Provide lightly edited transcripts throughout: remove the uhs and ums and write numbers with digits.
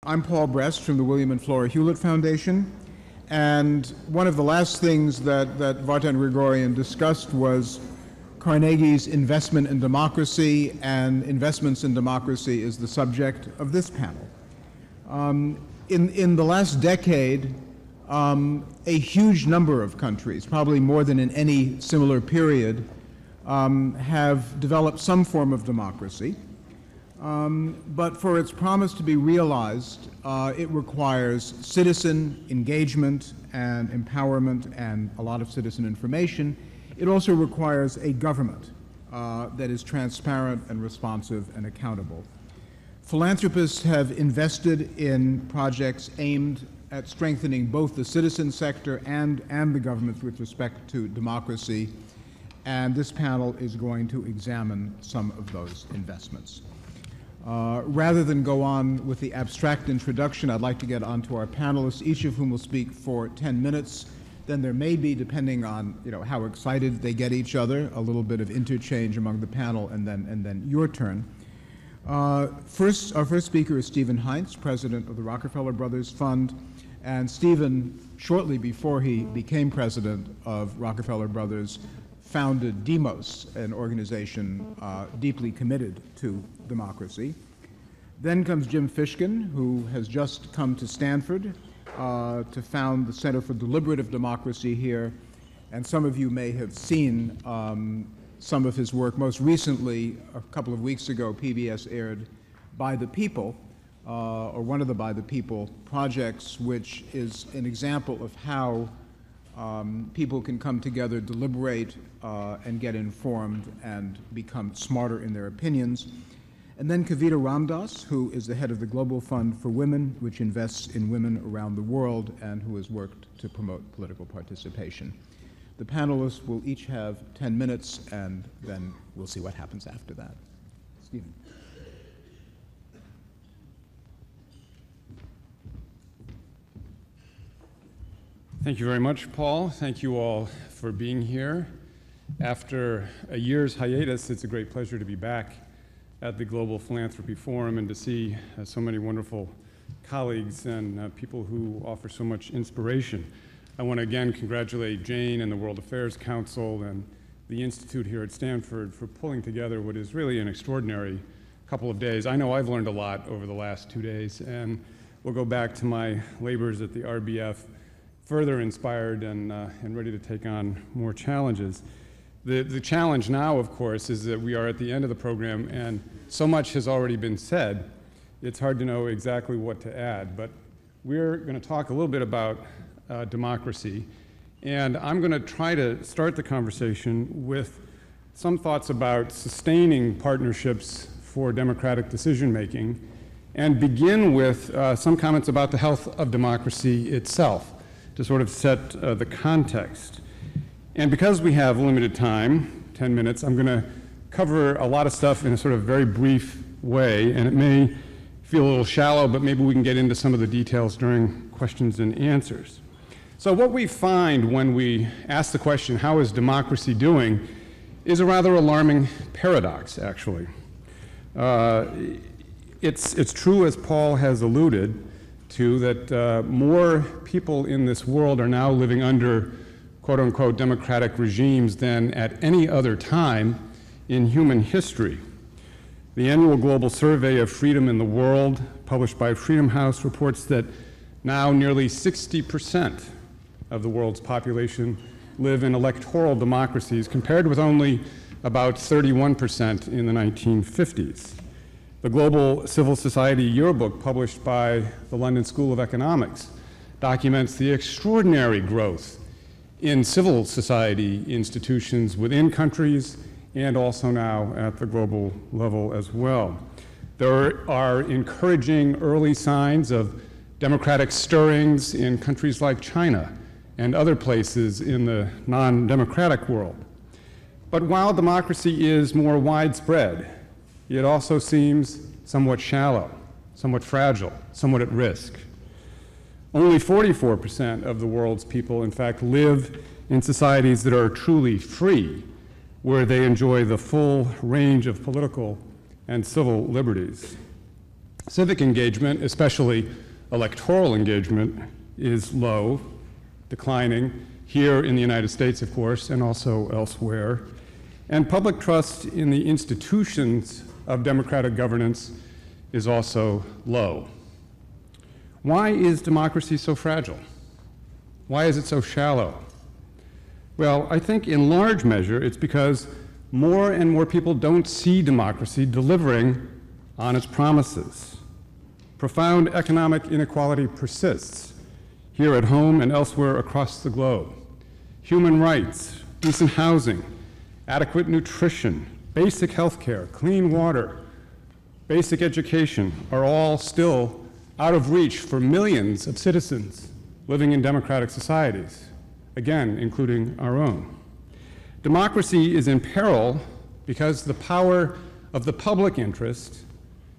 I'm Paul Brest from the William and Flora Hewlett Foundation, and one of the last things that Vartan Grigorian discussed was Carnegie's investment in democracy, and investments in democracy is the subject of this panel. In the last decade, a huge number of countries, probably more than in any similar period, have developed some form of democracy. But for its promise to be realized, it requires citizen engagement and empowerment and a lot of citizen information. It also requires a government that is transparent and responsive and accountable. Philanthropists have invested in projects aimed at strengthening both the citizen sector and the government with respect to democracy, and this panel is going to examine some of those investments. Rather than go on with the abstract introduction, I'd like to get on to our panelists, each of whom will speak for 10 minutes. Then there may be, depending on how excited they get each other, a little bit of interchange among the panel, and then your turn. Our first speaker is Stephen Heintz, president of the Rockefeller Brothers Fund. And Stephen, shortly before he became president of Rockefeller Brothers, founded Demos, an organization deeply committed to democracy. Then comes Jim Fishkin, who has just come to Stanford to found the Center for Deliberative Democracy here. And some of you may have seen some of his work. Most recently, a couple of weeks ago, PBS aired By the People, or one of the By the People projects, which is an example of how people can come together, deliberate, and get informed and become smarter in their opinions. And then Kavita Ramdas, who is the head of the Global Fund for Women, which invests in women around the world and who has worked to promote political participation. The panelists will each have 10 minutes, and then we'll see what happens after that. Stephen. Thank you very much, Paul. Thank you all for being here. After a year's hiatus, it's a great pleasure to be back at the Global Philanthropy Forum and to see so many wonderful colleagues and people who offer so much inspiration. I want to again congratulate Jane and the World Affairs Council and the Institute here at Stanford for pulling together what is really an extraordinary couple of days. I know I've learned a lot over the last 2 days, and we'll go back to my labors at the RBF further inspired and ready to take on more challenges. The challenge now, of course, is that we are at the end of the program and so much has already been said, it's hard to know exactly what to add. But we're going to talk a little bit about democracy, and I'm going to try to start the conversation with some thoughts about sustaining partnerships for democratic decision-making and begin with some comments about the health of democracy itself, to sort of set the context. And because we have limited time, 10 minutes, I'm going to cover a lot of stuff in a sort of very brief way, and it may feel a little shallow, but maybe we can get into some of the details during questions and answers. So what we find when we ask the question, how is democracy doing, is a rather alarming paradox, actually. It's true, as Paul has alluded to, that more people in this world are now living under quote-unquote democratic regimes than at any other time in human history. The annual global survey of freedom in the world, published by Freedom House, reports that now nearly 60% of the world's population live in electoral democracies, compared with only about 31% in the 1950s. The Global Civil Society Yearbook, published by the London School of Economics, documents the extraordinary growth in civil society institutions within countries and also now at the global level as well. There are encouraging early signs of democratic stirrings in countries like China and other places in the non-democratic world. But while democracy is more widespread, it also seems somewhat shallow, somewhat fragile, somewhat at risk. Only 44% of the world's people, in fact, live in societies that are truly free, where they enjoy the full range of political and civil liberties. Civic engagement, especially electoral engagement, is low, declining, here in the United States, of course, and also elsewhere. And public trust in the institutions of democratic governance is also low. Why is democracy so fragile? Why is it so shallow? Well, I think in large measure it's because more and more people don't see democracy delivering on its promises. Profound economic inequality persists here at home and elsewhere across the globe. Human rights, decent housing, adequate nutrition, basic health care, clean water, basic education are all still out of reach for millions of citizens living in democratic societies, again, including our own. Democracy is in peril because the power of the public interest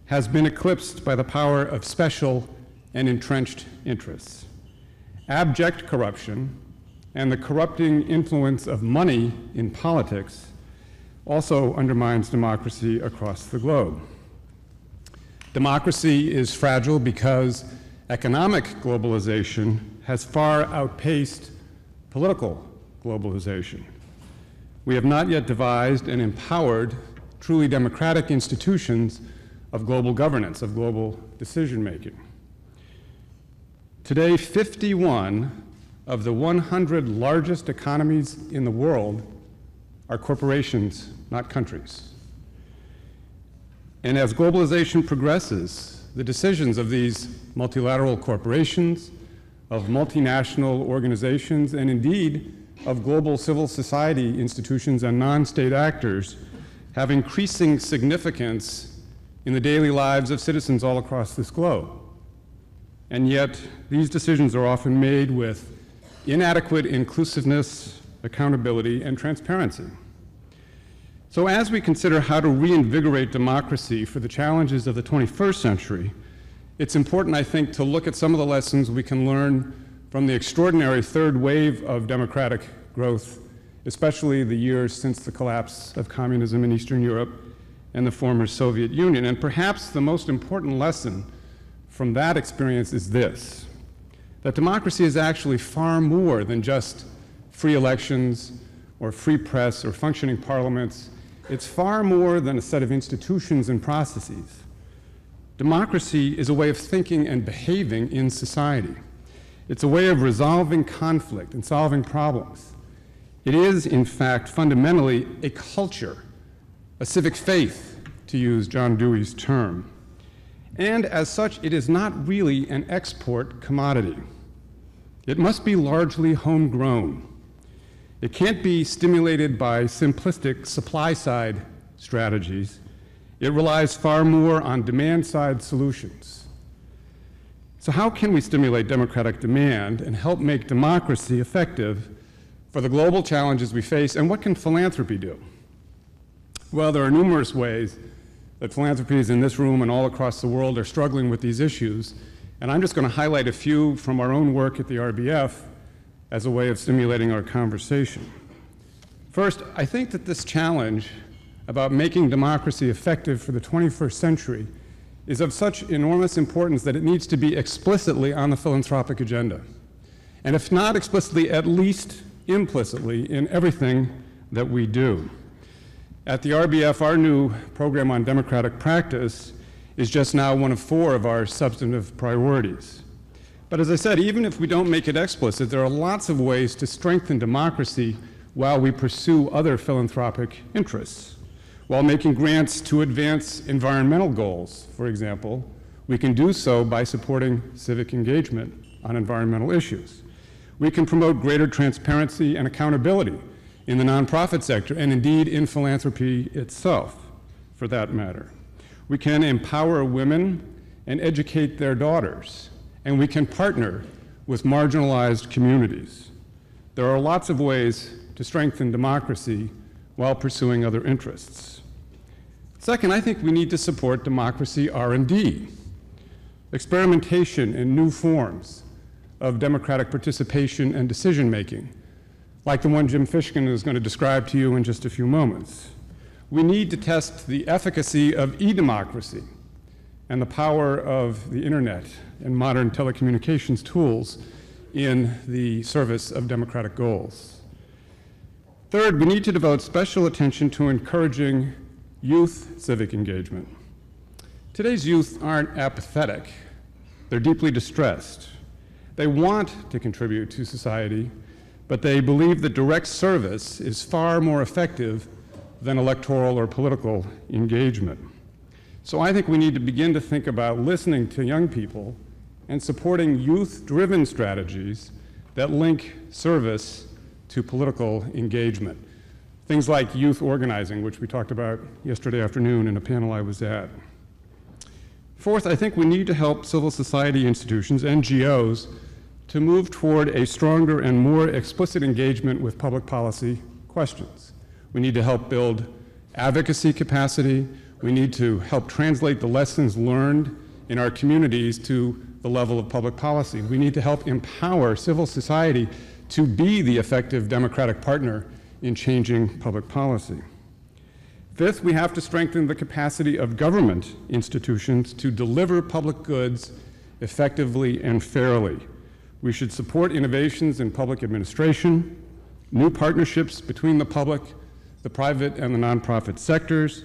has been eclipsed by the power of special and entrenched interests. Abject corruption and the corrupting influence of money in politics also undermines democracy across the globe. Democracy is fragile because economic globalization has far outpaced political globalization. We have not yet devised and empowered truly democratic institutions of global governance, of global decision-making. Today, 51 of the 100 largest economies in the world are corporations, not countries. And as globalization progresses, the decisions of these multilateral corporations, of multinational organizations, and indeed of global civil society institutions and non-state actors have increasing significance in the daily lives of citizens all across this globe. And yet, these decisions are often made with inadequate inclusiveness, accountability, and transparency. So as we consider how to reinvigorate democracy for the challenges of the 21st century, it's important, I think, to look at some of the lessons we can learn from the extraordinary third wave of democratic growth, especially the years since the collapse of communism in Eastern Europe and the former Soviet Union. And perhaps the most important lesson from that experience is this, that democracy is actually far more than just free elections or free press or functioning parliaments. It's far more than a set of institutions and processes. Democracy is a way of thinking and behaving in society. It's a way of resolving conflict and solving problems. It is, in fact, fundamentally a culture, a civic faith, to use John Dewey's term. And as such, it is not really an export commodity. It must be largely homegrown. It can't be stimulated by simplistic supply-side strategies. It relies far more on demand-side solutions. So how can we stimulate democratic demand and help make democracy effective for the global challenges we face, and what can philanthropy do? Well, there are numerous ways that philanthropies in this room and all across the world are struggling with these issues, and I'm just going to highlight a few from our own work at the RBF as a way of stimulating our conversation. First, I think that this challenge about making democracy effective for the 21st century is of such enormous importance that it needs to be explicitly on the philanthropic agenda. And if not explicitly, at least implicitly in everything that we do. At the RBF, our new program on democratic practice is just now one of 4 of our substantive priorities. But as I said, even if we don't make it explicit, there are lots of ways to strengthen democracy while we pursue other philanthropic interests. While making grants to advance environmental goals, for example, we can do so by supporting civic engagement on environmental issues. We can promote greater transparency and accountability in the nonprofit sector, and indeed in philanthropy itself, for that matter. We can empower women and educate their daughters, and we can partner with marginalized communities. There are lots of ways to strengthen democracy while pursuing other interests. Second, I think we need to support democracy R&D, experimentation in new forms of democratic participation and decision-making, like the one Jim Fishkin is going to describe to you in just a few moments. We need to test the efficacy of e-democracy and the power of the internet and modern telecommunications tools in the service of democratic goals. Third, we need to devote special attention to encouraging youth civic engagement. Today's youth aren't apathetic. They're deeply distressed. They want to contribute to society, but they believe that direct service is far more effective than electoral or political engagement. So I think we need to begin to think about listening to young people and supporting youth-driven strategies that link service to political engagement. Things like youth organizing, which we talked about yesterday afternoon in a panel I was at. Fourth, I think we need to help civil society institutions, NGOs, to move toward a stronger and more explicit engagement with public policy questions. We need to help build advocacy capacity. We need to help translate the lessons learned in our communities to the level of public policy. We need to help empower civil society to be the effective democratic partner in changing public policy. Fifth, we have to strengthen the capacity of government institutions to deliver public goods effectively and fairly. We should support innovations in public administration, new partnerships between the public, the private, and the nonprofit sectors,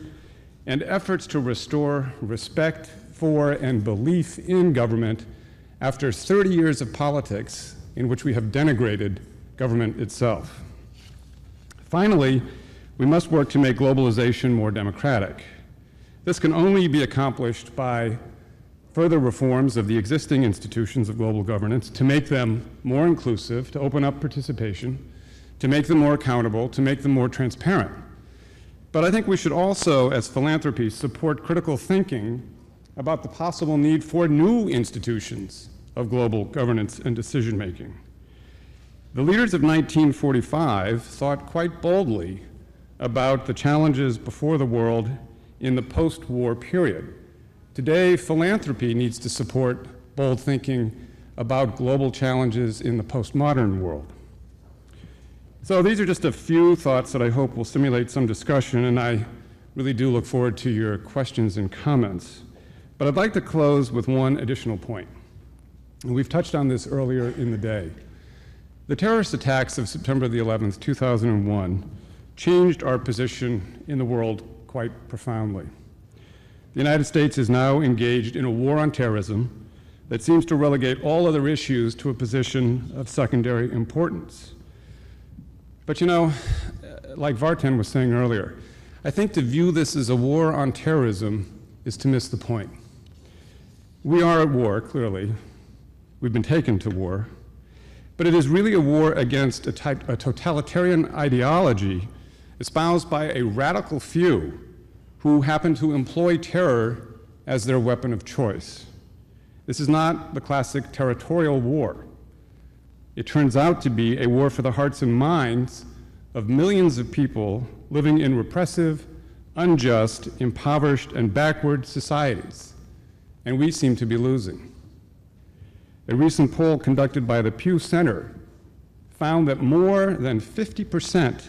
and efforts to restore respect for and belief in government after 30 years of politics in which we have denigrated government itself. Finally, we must work to make globalization more democratic. This can only be accomplished by further reforms of the existing institutions of global governance to make them more inclusive, to open up participation, to make them more accountable, to make them more transparent. But I think we should also, as philanthropy, support critical thinking about the possible need for new institutions of global governance and decision-making. The leaders of 1945 thought quite boldly about the challenges before the world in the post-war period. Today, philanthropy needs to support bold thinking about global challenges in the postmodern world. So these are just a few thoughts that I hope will stimulate some discussion, and I really do look forward to your questions and comments. But I'd like to close with one additional point. And we've touched on this earlier in the day. The terrorist attacks of September the 11th, 2001, changed our position in the world quite profoundly. The United States is now engaged in a war on terrorism that seems to relegate all other issues to a position of secondary importance. But you know, like Vartan was saying earlier, I think to view this as a war on terrorism is to miss the point. We are at war, clearly. We've been taken to war. But it is really a war against a totalitarian ideology espoused by a radical few who happen to employ terror as their weapon of choice. This is not the classic territorial war. It turns out to be a war for the hearts and minds of millions of people living in repressive, unjust, impoverished, and backward societies. And we seem to be losing. A recent poll conducted by the Pew Center found that more than 50%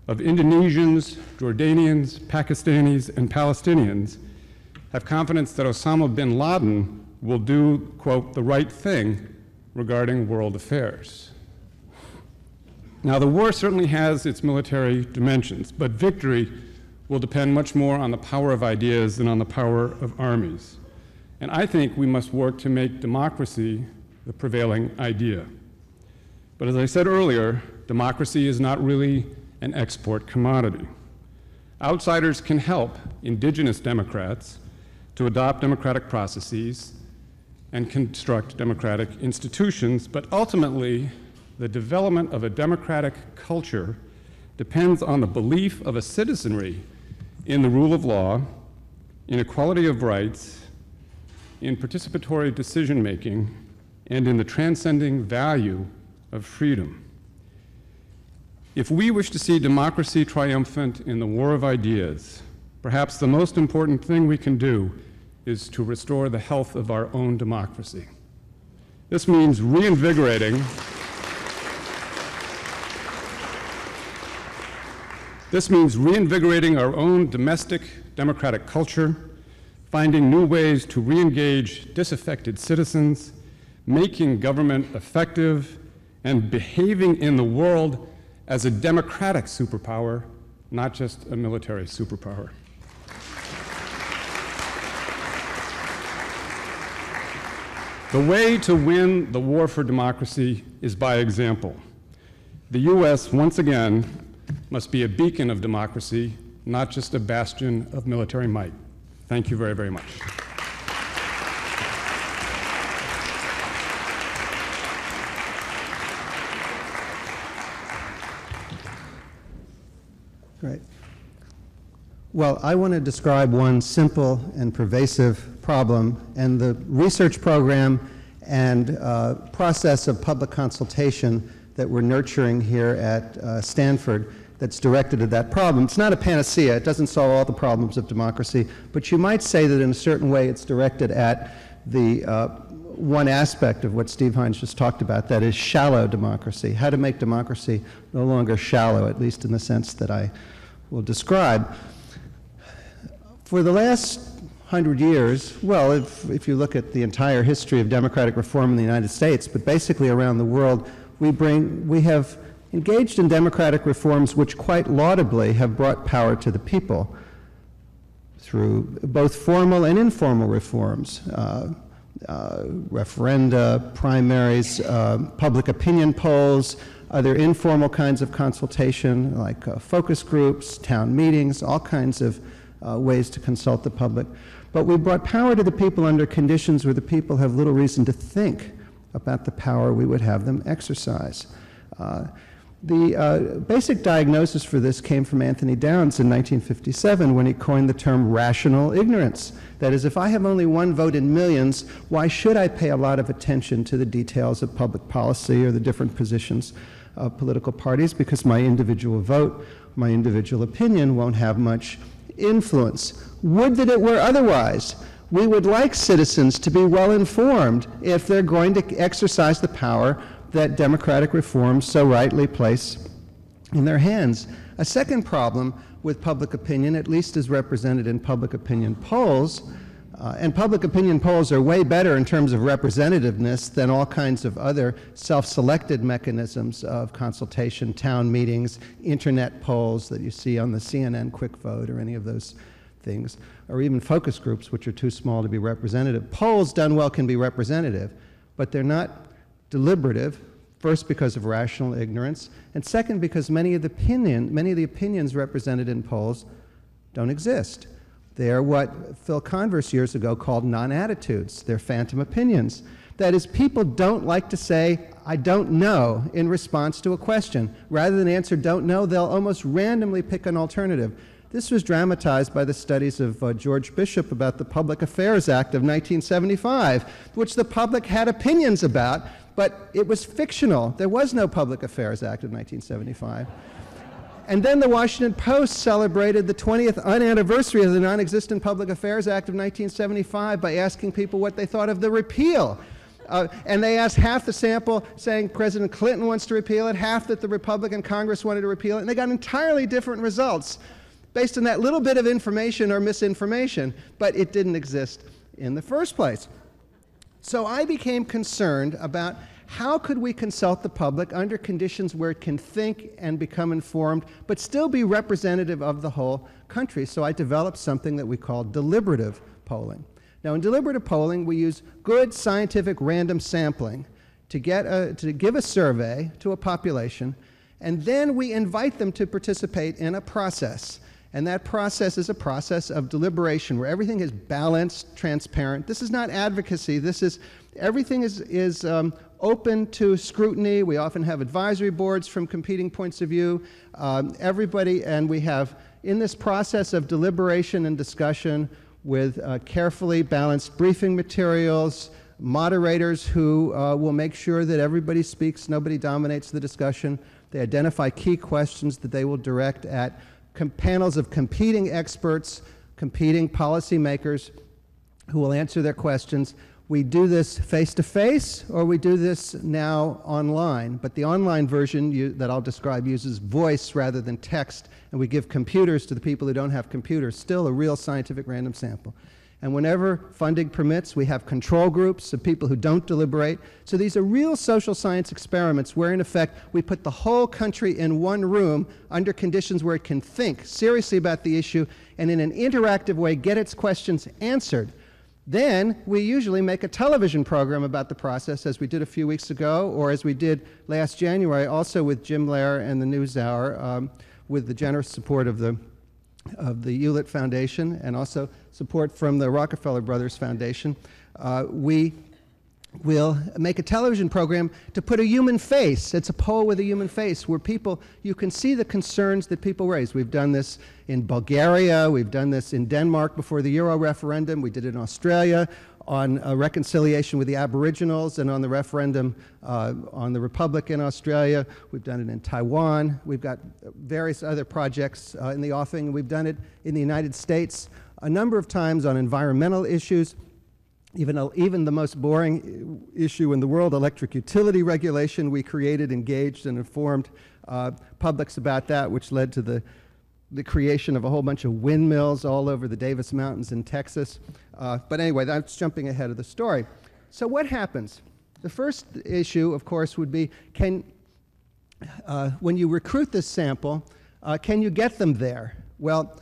of Indonesians, Jordanians, Pakistanis, and Palestinians have confidence that Osama bin Laden will do, quote, the right thing regarding world affairs. Now, the war certainly has its military dimensions, but victory will depend much more on the power of ideas than on the power of armies. And I think we must work to make democracy the prevailing idea. But as I said earlier, democracy is not really an export commodity. Outsiders can help indigenous Democrats to adopt democratic processes and construct democratic institutions, but ultimately, the development of a democratic culture depends on the belief of a citizenry in the rule of law, in equality of rights, in participatory decision-making, and in the transcending value of freedom. If we wish to see democracy triumphant in the war of ideas, perhaps the most important thing we can do is to restore the health of our own democracy. This means reinvigorating our own domestic democratic culture, finding new ways to re-engage disaffected citizens, making government effective, and behaving in the world as a democratic superpower, not just a military superpower. The way to win the war for democracy is by example. The U.S., once again, must be a beacon of democracy, not just a bastion of military might. Thank you very, very much. Great. Well, I want to describe one simple and pervasive problem, and the research program and process of public consultation that we're nurturing here at Stanford that's directed at that problem. It's not a panacea. It doesn't solve all the problems of democracy, but you might say that in a certain way it's directed at the one aspect of what Steve Heintz just talked about, that is shallow democracy, how to make democracy no longer shallow, at least in the sense that I will describe. For the last 100 years, well, if you look at the entire history of democratic reform in the United States, but basically around the world, we have engaged in democratic reforms which quite laudably have brought power to the people through both formal and informal reforms, referenda, primaries, public opinion polls, other informal kinds of consultation like focus groups, town meetings, all kinds of ways to consult the public. But we brought power to the people under conditions where the people have little reason to think about the power we would have them exercise. The basic diagnosis for this came from Anthony Downs in 1957 when he coined the term rational ignorance. That is, if I have only one vote in millions, why should I pay a lot of attention to the details of public policy or the different positions of political parties? Because my individual vote, my individual opinion won't have much influence. Would that it were otherwise. We would like citizens to be well informed if they're going to exercise the power that democratic reforms so rightly place in their hands. A second problem with public opinion, at least as represented in public opinion polls, and public opinion polls are way better in terms of representativeness than all kinds of other self-selected mechanisms of consultation, town meetings, internet polls that you see on the CNN Quick Vote or any of those things, or even focus groups, which are too small to be representative. Polls done well can be representative, but they're not deliberative, first because of rational ignorance, and second because many of the opinions represented in polls don't exist. They're what Phil Converse years ago called non-attitudes. They're phantom opinions. That is, people don't like to say, I don't know, in response to a question. Rather than answer don't know, they'll almost randomly pick an alternative. This was dramatized by the studies of George Bishop about the Public Affairs Act of 1975, which the public had opinions about, but it was fictional. There was no Public Affairs Act of 1975. And then the Washington Post celebrated the 20th unanniversary of the non-existent Public Affairs Act of 1975 by asking people what they thought of the repeal. And they asked half the sample saying President Clinton wants to repeal it, half that the Republican Congress wanted to repeal it, and they got entirely different results based on that little bit of information or misinformation, but it didn't exist in the first place. So I became concerned about how could we consult the public under conditions where it can think and become informed, but still be representative of the whole country. So I developed something that we call deliberative polling. Now, in deliberative polling, we use good scientific random sampling to give a survey to a population, and then we invite them to participate in a process. And that process is a process of deliberation where everything is balanced, transparent. This is not advocacy. Everything is open to scrutiny. We often have advisory boards from competing points of view. And we have, in this process of deliberation and discussion with carefully balanced briefing materials, moderators who will make sure that everybody speaks, nobody dominates the discussion. They identify key questions that they will direct at panels of competing experts, competing policymakers who will answer their questions. We do this face-to-face, or we do this now online. But the online version that I'll describe uses voice rather than text, and we give computers to the people who don't have computers, still a real scientific random sample. And whenever funding permits, we have control groups of people who don't deliberate. So these are real social science experiments where, in effect, we put the whole country in one room under conditions where it can think seriously about the issue and in an interactive way get its questions answered. Then we usually make a television program about the process, as we did a few weeks ago, or as we did last January, also with Jim Lehrer and the NewsHour, with the generous support of the Hewlett Foundation and also support from the Rockefeller Brothers Foundation. We will make a television program to put a human face. It's a poll with a human face where you can see the concerns that people raise. We've done this in Bulgaria, we've done this in Denmark before the Euro referendum, we did it in Australia on reconciliation with the Aboriginals and on the referendum on the Republic in Australia. We've done it in Taiwan. We've got various other projects in the offing. We've done it in the United States a number of times on environmental issues, even the most boring issue in the world, electric utility regulation. We created, engaged, and informed publics about that, which led to the creation of a whole bunch of windmills all over the Davis Mountains in Texas. But anyway, that's jumping ahead of the story. So what happens? The first issue, of course, would be, when you recruit this sample, can you get them there? Well,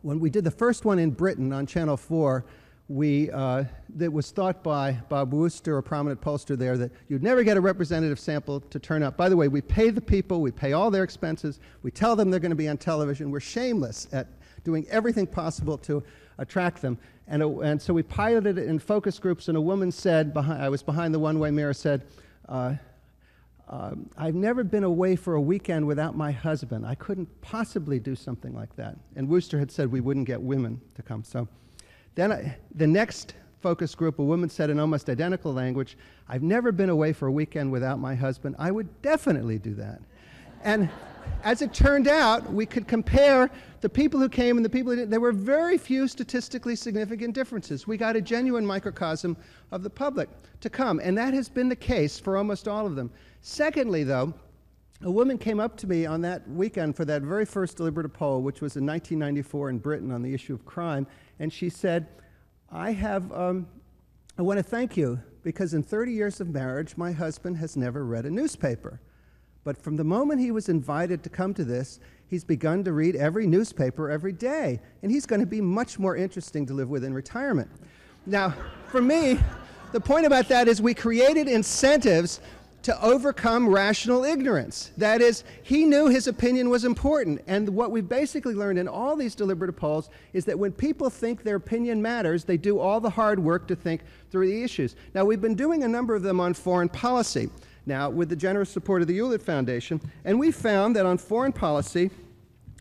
when we did the first one in Britain on Channel 4, that was thought by Bob Wooster, a prominent pollster there, that you'd never get a representative sample to turn up. By the way, we pay the people, we pay all their expenses, we tell them they're going to be on television. We're shameless at doing everything possible to attract them. And so we piloted it in focus groups, and a woman said, I was behind the one-way mirror, said, I've never been away for a weekend without my husband. I couldn't possibly do something like that. And Wooster had said we wouldn't get women to come. So then the next focus group, a woman said in almost identical language, I've never been away for a weekend without my husband. I would definitely do that. And as it turned out, we could compare the people who came and the people who didn't. There were very few statistically significant differences. We got a genuine microcosm of the public to come, and that has been the case for almost all of them. Secondly, though, a woman came up to me on that weekend for that very first deliberative poll, which was in 1994 in Britain on the issue of crime, and she said, I want to thank you because in 30 years of marriage, my husband has never read a newspaper. But from the moment he was invited to come to this, he's begun to read every newspaper every day, and he's going to be much more interesting to live with in retirement. Now, for me, the point about that is we created incentives to overcome rational ignorance. That is, he knew his opinion was important, and what we basically learned in all these deliberative polls is that when people think their opinion matters, they do all the hard work to think through the issues. Now, we've been doing a number of them on foreign policy, now with the generous support of the Hewlett Foundation, and we found that on foreign policy,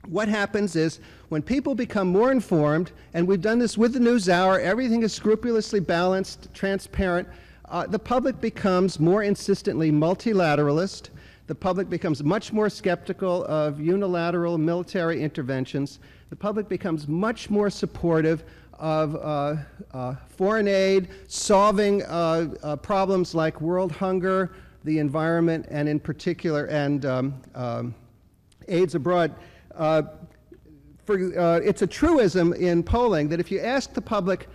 what happens is when people become more informed, and we've done this with the NewsHour, everything is scrupulously balanced, transparent, the public becomes more insistently multilateralist. The public becomes much more skeptical of unilateral military interventions. The public becomes much more supportive of foreign aid, solving problems like world hunger, the environment, and in particular, and AIDS abroad. It's a truism in polling that if you ask the public,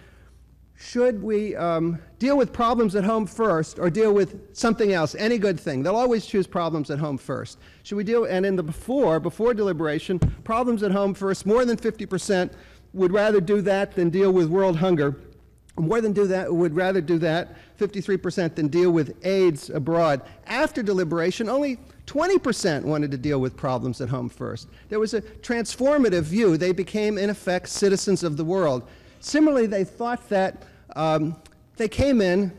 should we deal with problems at home first or deal with something else, any good thing? They'll always choose problems at home first. Should we deal, and in the before deliberation, problems at home first, more than 50% would rather do that than deal with world hunger. More than do that, would rather do that, 53%, than deal with AIDS abroad. After deliberation, only 20% wanted to deal with problems at home first. There was a transformative view. They became, in effect, citizens of the world. Similarly, they thought that they came in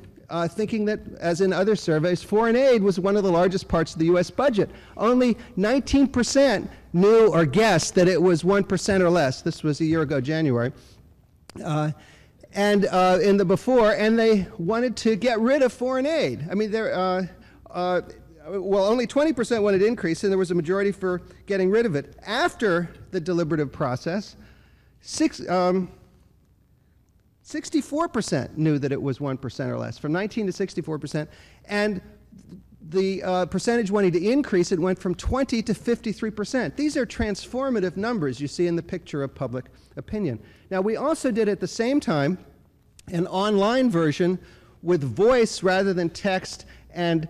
thinking that, as in other surveys, foreign aid was one of the largest parts of the U.S. budget. Only 19% knew or guessed that it was 1% or less. This was a year ago, January. And in the before, and they wanted to get rid of foreign aid. I mean, well, only 20% wanted to increase, and there was a majority for getting rid of it. After the deliberative process, 64% knew that it was 1% or less, from 19 to 64%, and the percentage wanting to increase, it went from 20 to 53%. These are transformative numbers you see in the picture of public opinion. Now, we also did at the same time an online version with voice rather than text and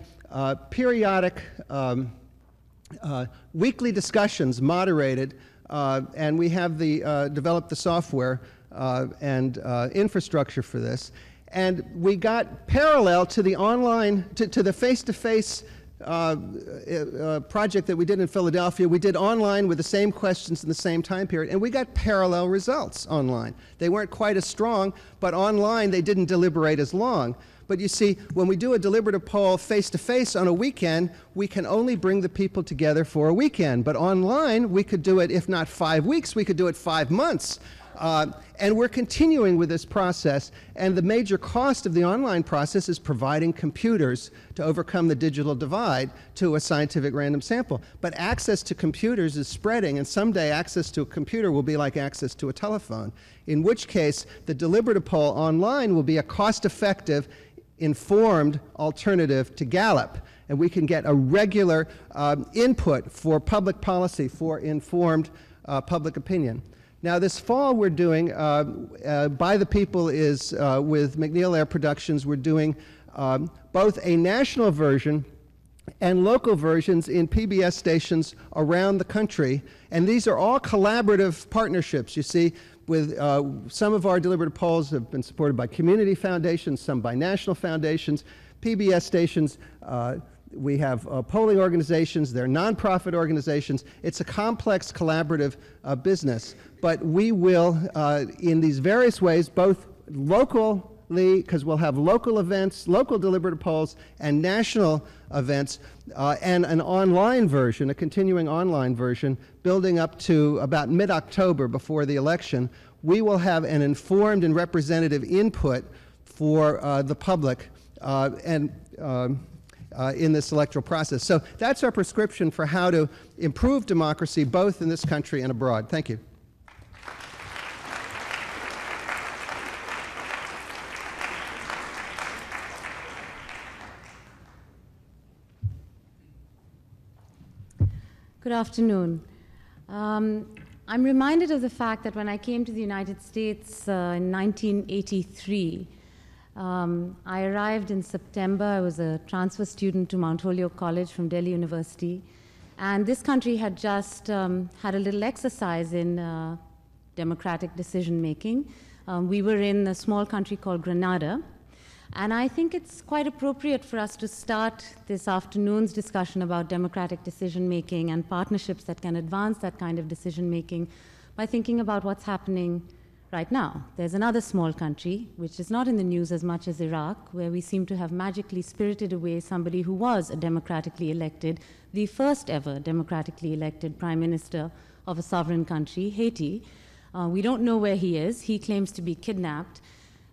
periodic weekly discussions moderated, and we have developed the software and infrastructure for this. And we got parallel to the online, to the face-to-face project that we did in Philadelphia. We did online with the same questions in the same time period, and we got parallel results online. They weren't quite as strong, but online they didn't deliberate as long. But you see, when we do a deliberative poll face-to-face on a weekend, we can only bring the people together for a weekend. But online, we could do it, if not 5 weeks, we could do it 5 months. And we're continuing with this process, and the major cost of the online process is providing computers to overcome the digital divide to a scientific random sample. But access to computers is spreading, and someday access to a computer will be like access to a telephone, in which case the deliberative poll online will be a cost-effective, informed alternative to Gallup, and we can get a regular input for public policy, for informed public opinion. Now, this fall we're doing, By the People is with McNeil Air Productions, we're doing both a national version and local versions in PBS stations around the country. And these are all collaborative partnerships. You see, with some of our deliberative polls have been supported by community foundations, some by national foundations. PBS stations, we have polling organizations, they're nonprofit organizations. It's a complex collaborative business. But we will, in these various ways, both locally, because we'll have local events, local deliberative polls, and national events, and an online version, a continuing online version, building up to about mid-October before the election. We will have an informed and representative input for the public in this electoral process. So that's our prescription for how to improve democracy both in this country and abroad. Thank you. Good afternoon. I'm reminded of the fact that when I came to the United States in 1983, I arrived in September. I was a transfer student to Mount Holyoke College from Delhi University. And this country had just had a little exercise in democratic decision-making. We were in a small country called Grenada. And I think it's quite appropriate for us to start this afternoon's discussion about democratic decision-making and partnerships that can advance that kind of decision-making by thinking about what's happening right now. There's another small country, which is not in the news as much as Iraq, where we seem to have magically spirited away somebody who was a democratically elected, the first ever democratically elected prime minister of a sovereign country, Haiti. We don't know where he is. He claims to be kidnapped.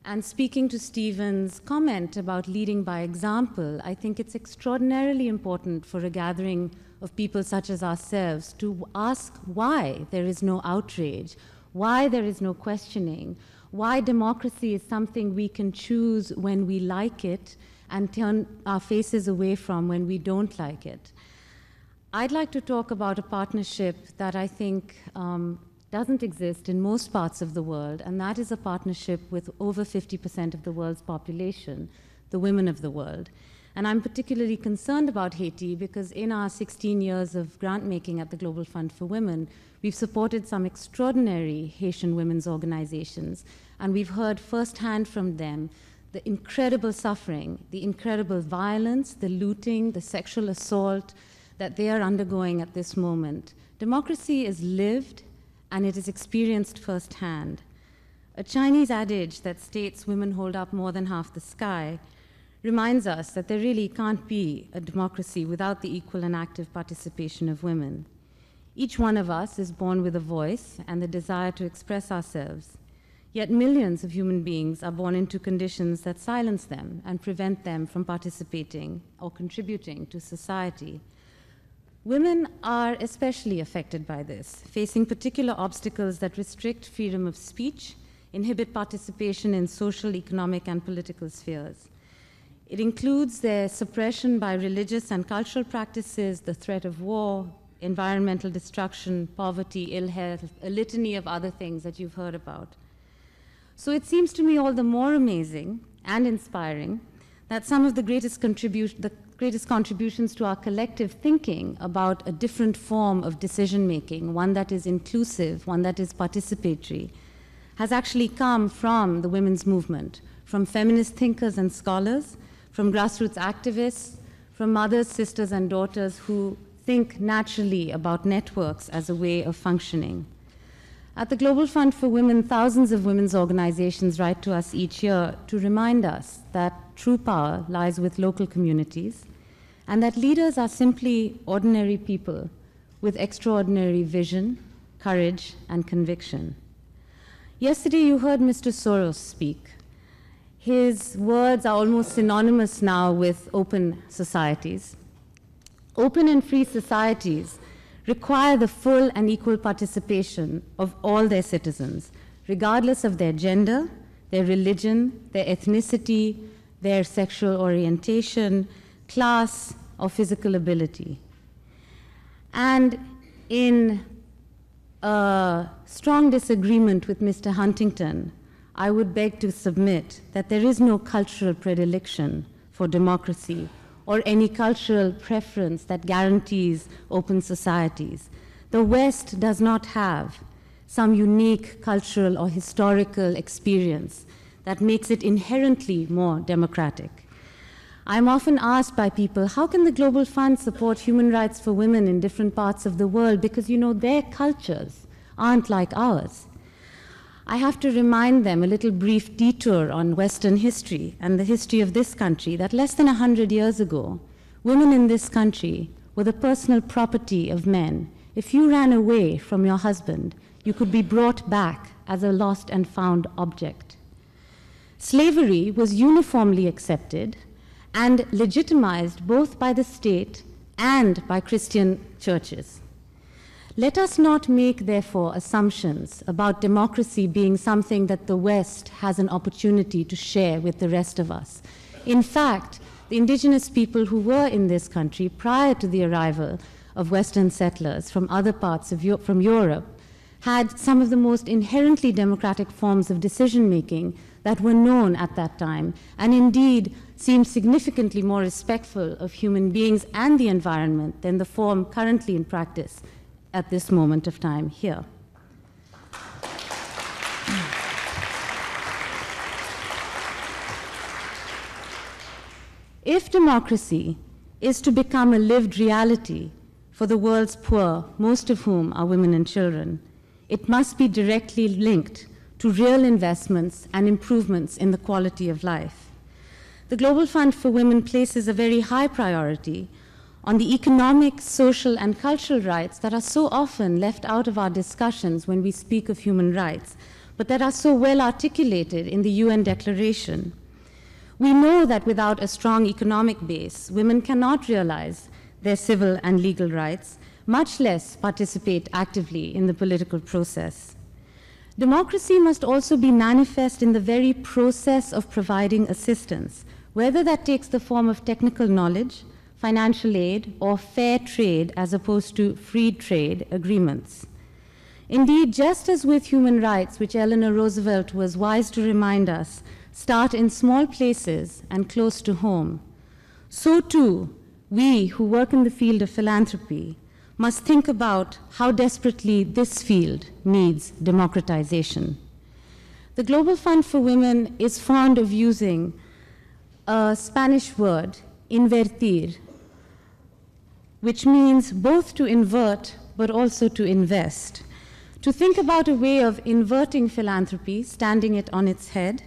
And speaking to Stephen's comment about leading by example, I think it's extraordinarily important for a gathering of people such as ourselves to ask why there is no outrage, why there is no questioning, why democracy is something we can choose when we like it and turn our faces away from when we don't like it. I'd like to talk about a partnership that I think doesn't exist in most parts of the world, and that is a partnership with over 50% of the world's population, the women of the world. And I'm particularly concerned about Haiti because in our 16 years of grant making at the Global Fund for Women, we've supported some extraordinary Haitian women's organizations, and we've heard firsthand from them the incredible suffering, the incredible violence, the looting, the sexual assault that they are undergoing at this moment. Democracy is lived, and it is experienced firsthand. A Chinese adage that states women hold up more than half the sky reminds us that there really can't be a democracy without the equal and active participation of women. Each one of us is born with a voice and the desire to express ourselves, yet millions of human beings are born into conditions that silence them and prevent them from participating or contributing to society. Women are especially affected by this, facing particular obstacles that restrict freedom of speech, inhibit participation in social, economic, and political spheres. It includes their suppression by religious and cultural practices, the threat of war, environmental destruction, poverty, ill health, a litany of other things that you've heard about. So it seems to me all the more amazing and inspiring that some of the greatest contributions to our collective thinking about a different form of decision-making, one that is inclusive, one that is participatory, has actually come from the women's movement, from feminist thinkers and scholars, from grassroots activists, from mothers, sisters, and daughters who think naturally about networks as a way of functioning. At the Global Fund for Women, thousands of women's organizations write to us each year to remind us that true power lies with local communities and that leaders are simply ordinary people with extraordinary vision, courage, and conviction. Yesterday, you heard Mr. Soros speak. His words are almost synonymous now with open societies. Open and free societies require the full and equal participation of all their citizens, regardless of their gender, their religion, their ethnicity, their sexual orientation, class, or physical ability. And in a strong disagreement with Mr. Huntington, I would beg to submit that there is no cultural predilection for democracy or any cultural preference that guarantees open societies. The West does not have some unique cultural or historical experience that makes it inherently more democratic. I'm often asked by people, how can the Global Fund support human rights for women in different parts of the world? Because, you know, their cultures aren't like ours. I have to remind them, a little brief detour on Western history and the history of this country, that less than 100 years ago, women in this country were the personal property of men. If you ran away from your husband, you could be brought back as a lost and found object. Slavery was uniformly accepted and legitimized both by the state and by Christian churches. Let us not make, therefore, assumptions about democracy being something that the West has an opportunity to share with the rest of us. In fact, the indigenous people who were in this country prior to the arrival of Western settlers from other parts of from Europe had some of the most inherently democratic forms of decision-making that were known at that time, and indeed seemed significantly more respectful of human beings and the environment than the form currently in practice at this moment of time here. If democracy is to become a lived reality for the world's poor, most of whom are women and children, it must be directly linked to real investments and improvements in the quality of life. The Global Fund for Women places a very high priority on the economic, social, and cultural rights that are so often left out of our discussions when we speak of human rights, but that are so well articulated in the UN Declaration. We know that without a strong economic base, women cannot realize their civil and legal rights, much less participate actively in the political process. Democracy must also be manifest in the very process of providing assistance, whether that takes the form of technical knowledge, financial aid, or fair trade as opposed to free trade agreements. Indeed, just as with human rights, which Eleanor Roosevelt was wise to remind us, start in small places and close to home, so too, we who work in the field of philanthropy must think about how desperately this field needs democratization. The Global Fund for Women is fond of using a Spanish word, invertir, which means both to invert but also to invest. To think about a way of inverting philanthropy, standing it on its head,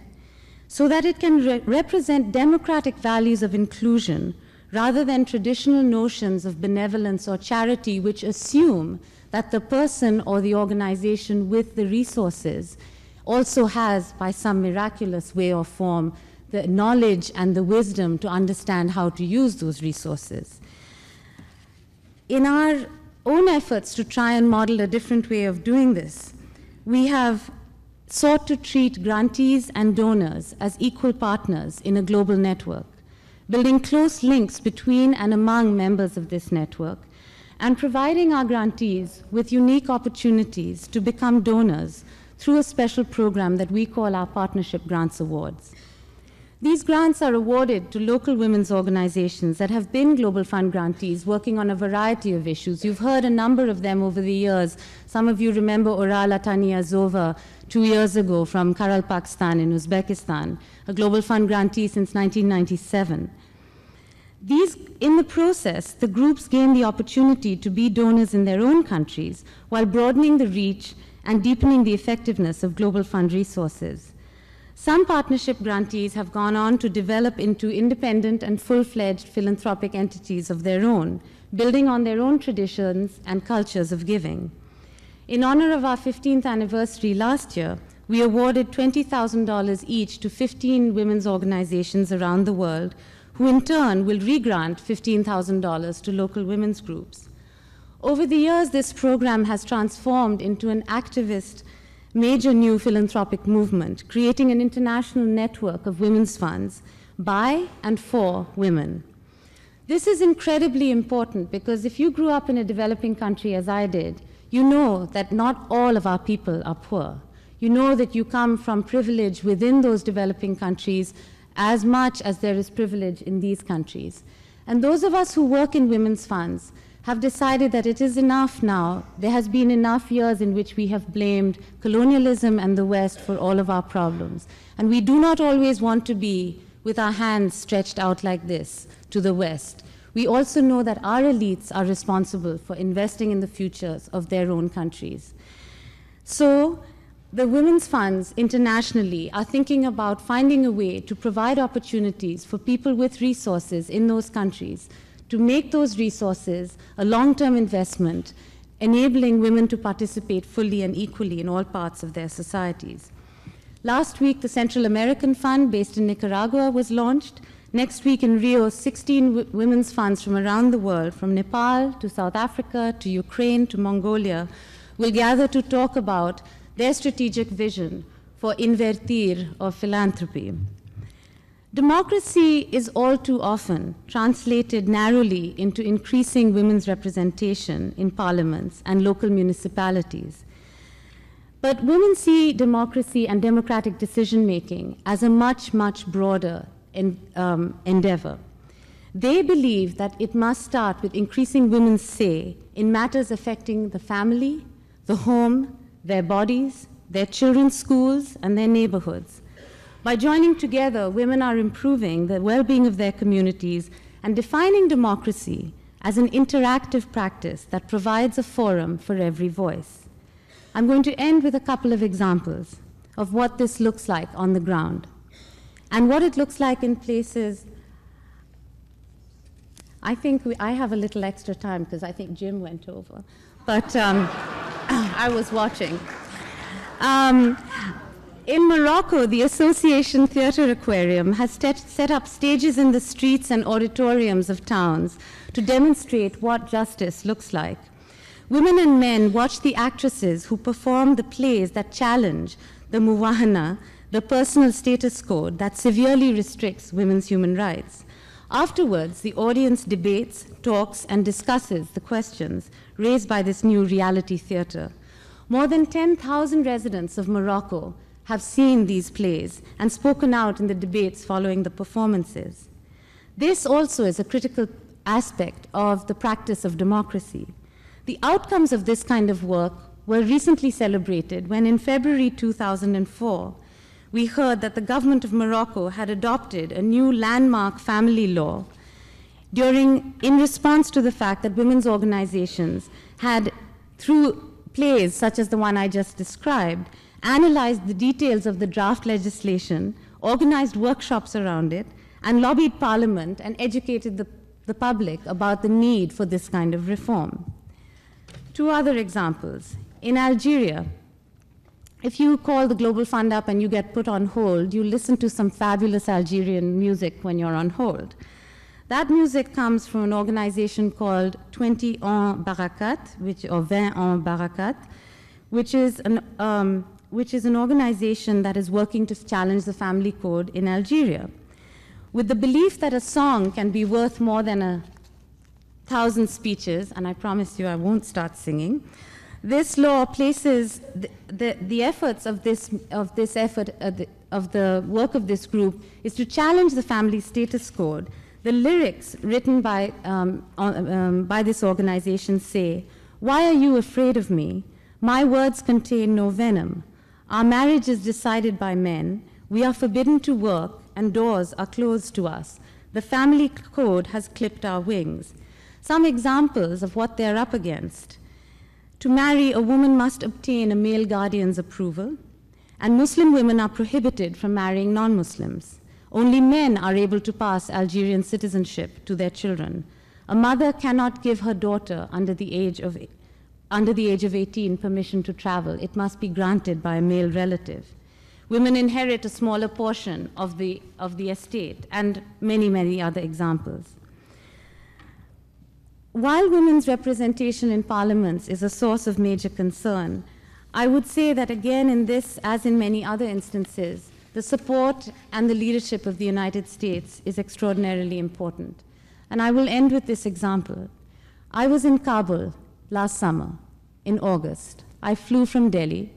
so that it can represent democratic values of inclusion rather than traditional notions of benevolence or charity, which assume that the person or the organization with the resources also has, by some miraculous way or form, the knowledge and the wisdom to understand how to use those resources. In our own efforts to try and model a different way of doing this, we have sought to treat grantees and donors as equal partners in a global network. building close links between and among members of this network, and providing our grantees with unique opportunities to become donors through a special program that we call our Partnership Grants Awards. These grants are awarded to local women's organizations that have been Global Fund grantees working on a variety of issues. You've heard a number of them over the years. Some of you remember Orala Taniyazova 2 years ago from Karalpakstan in Uzbekistan, a Global Fund grantee since 1997. In the process, the groups gain the opportunity to be donors in their own countries while broadening the reach and deepening the effectiveness of Global Fund resources. Some partnership grantees have gone on to develop into independent and full-fledged philanthropic entities of their own, building on their own traditions and cultures of giving. In honor of our 15th anniversary last year, we awarded $20,000 each to 15 women's organizations around the world, who in turn will re-grant $15,000 to local women's groups. Over the years, this program has transformed into an activist major new philanthropic movement, creating an international network of women's funds by and for women. This is incredibly important because if you grew up in a developing country as I did, you know that not all of our people are poor. You know that you come from privilege within those developing countries as much as there is privilege in these countries. And those of us who work in women's funds have decided that it is enough now. There has been enough years in which we have blamed colonialism and the West for all of our problems. And we do not always want to be with our hands stretched out like this to the West. We also know that our elites are responsible for investing in the futures of their own countries. So the women's funds internationally are thinking about finding a way to provide opportunities for people with resources in those countries to make those resources a long-term investment, enabling women to participate fully and equally in all parts of their societies. Last week, the Central American Fund, based in Nicaragua, was launched. Next week in Rio, 16 women's funds from around the world, from Nepal to South Africa to Ukraine to Mongolia, will gather to talk about their strategic vision for Invertir, or philanthropy. Democracy is all too often translated narrowly into increasing women's representation in parliaments and local municipalities. But women see democracy and democratic decision-making as a much, much broader endeavor. They believe that it must start with increasing women's say in matters affecting the family, the home, their bodies, their children's schools, and their neighborhoods. By joining together, women are improving the well-being of their communities and defining democracy as an interactive practice that provides a forum for every voice. I'm going to end with a couple of examples of what this looks like on the ground and what it looks like in places. I think I have a little extra time because I think Jim went over, but I was watching. In Morocco, the Association Theatre Aquarium has set up stages in the streets and auditoriums of towns to demonstrate what justice looks like. Women and men watch the actresses who perform the plays that challenge the muwahana, the personal status code that severely restricts women's human rights. Afterwards, the audience debates, talks, and discusses the questions raised by this new reality theater. More than 10,000 residents of Morocco have seen these plays and spoken out in the debates following the performances. This also is a critical aspect of the practice of democracy. The outcomes of this kind of work were recently celebrated when in February 2004, we heard that the government of Morocco had adopted a new landmark family law in response to the fact that women's organizations had, through plays such as the one I just described, analyzed the details of the draft legislation, organized workshops around it, and lobbied Parliament and educated the public about the need for this kind of reform. Two other examples. In Algeria, if you call the Global Fund up and you get put on hold, you listen to some fabulous Algerian music when you're on hold. That music comes from an organization called 20 Ans Barakat, or 20 Ans Barakat, which is an organization that is working to challenge the family code in Algeria. with the belief that a song can be worth more than 1,000 speeches, and I promise you I won't start singing, this law places the efforts of the work of this group is to challenge the family status code. The lyrics written by this organization say, "Why are you afraid of me? My words contain no venom. Our marriage is decided by men. We are forbidden to work, and doors are closed to us. The family code has clipped our wings." Some examples of what they're up against. To marry, a woman must obtain a male guardian's approval, and Muslim women are prohibited from marrying non-Muslims. Only men are able to pass Algerian citizenship to their children. A mother cannot give her daughter under the age of 18 permission to travel. It must be granted by a male relative. Women inherit a smaller portion of the estate, and many, many other examples. While women's representation in parliaments is a source of major concern, I would say that again in this, as in many other instances, the support and the leadership of the United States is extraordinarily important. And I will end with this example. I was in Kabul last summer, in August. I flew from Delhi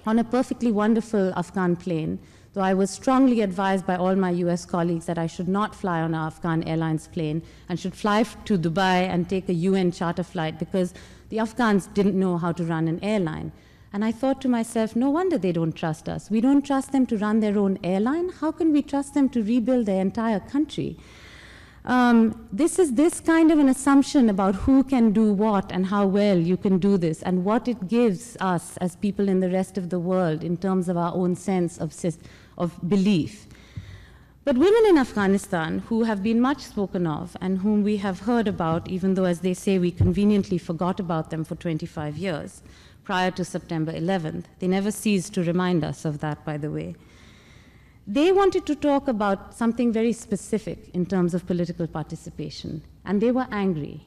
on a perfectly wonderful Afghan plane, though I was strongly advised by all my US colleagues that I should not fly on an Afghan Airlines plane and should fly to Dubai and take a UN charter flight because the Afghans didn't know how to run an airline. And I thought to myself, no wonder they don't trust us. We don't trust them to run their own airline. How can we trust them to rebuild their entire country? This is this kind of an assumption about who can do what and how well you can do this and what it gives us as people in the rest of the world in terms of our own sense of belief. But women in Afghanistan who have been much spoken of and whom we have heard about, even though, as they say, we conveniently forgot about them for 25 years prior to September 11th, they never ceased to remind us of that, by the way. They wanted to talk about something very specific in terms of political participation, and they were angry.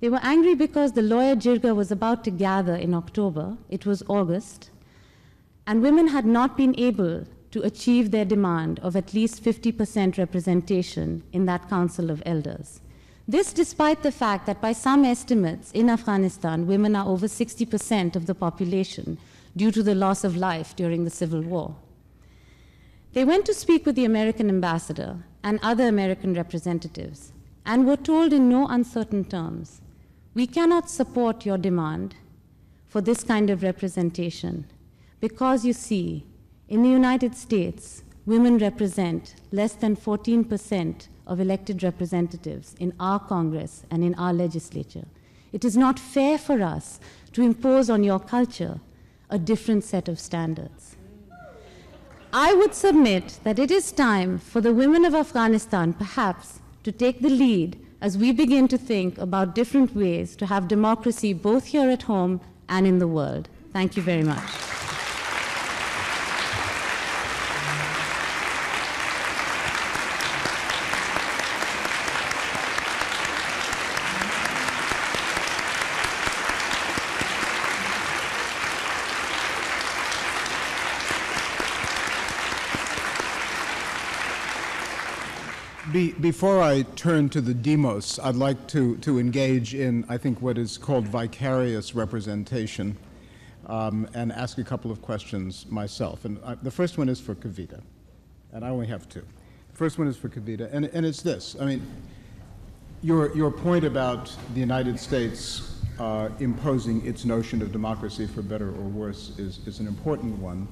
They were angry because the lawyer Jirga was about to gather in October. It was August, and women had not been able to achieve their demand of at least 50% representation in that Council of Elders. This despite the fact that by some estimates in Afghanistan, women are over 60% of the population due to the loss of life during the Civil War. They went to speak with the American ambassador and other American representatives and were told in no uncertain terms, "We cannot support your demand for this kind of representation because, you see, in the United States, women represent less than 14% of elected representatives in our Congress and in our legislature. It is not fair for us to impose on your culture a different set of standards." I would submit that it is time for the women of Afghanistan, perhaps, to take the lead as we begin to think about different ways to have democracy both here at home and in the world. Thank you very much. Before I turn to the demos, I'd like to engage in, I think, what is called vicarious representation and ask a couple of questions myself. And the first one is for Kavita, and I only have two. The first one is for Kavita, and it's this. I mean, your point about the United States imposing its notion of democracy for better or worse is an important one.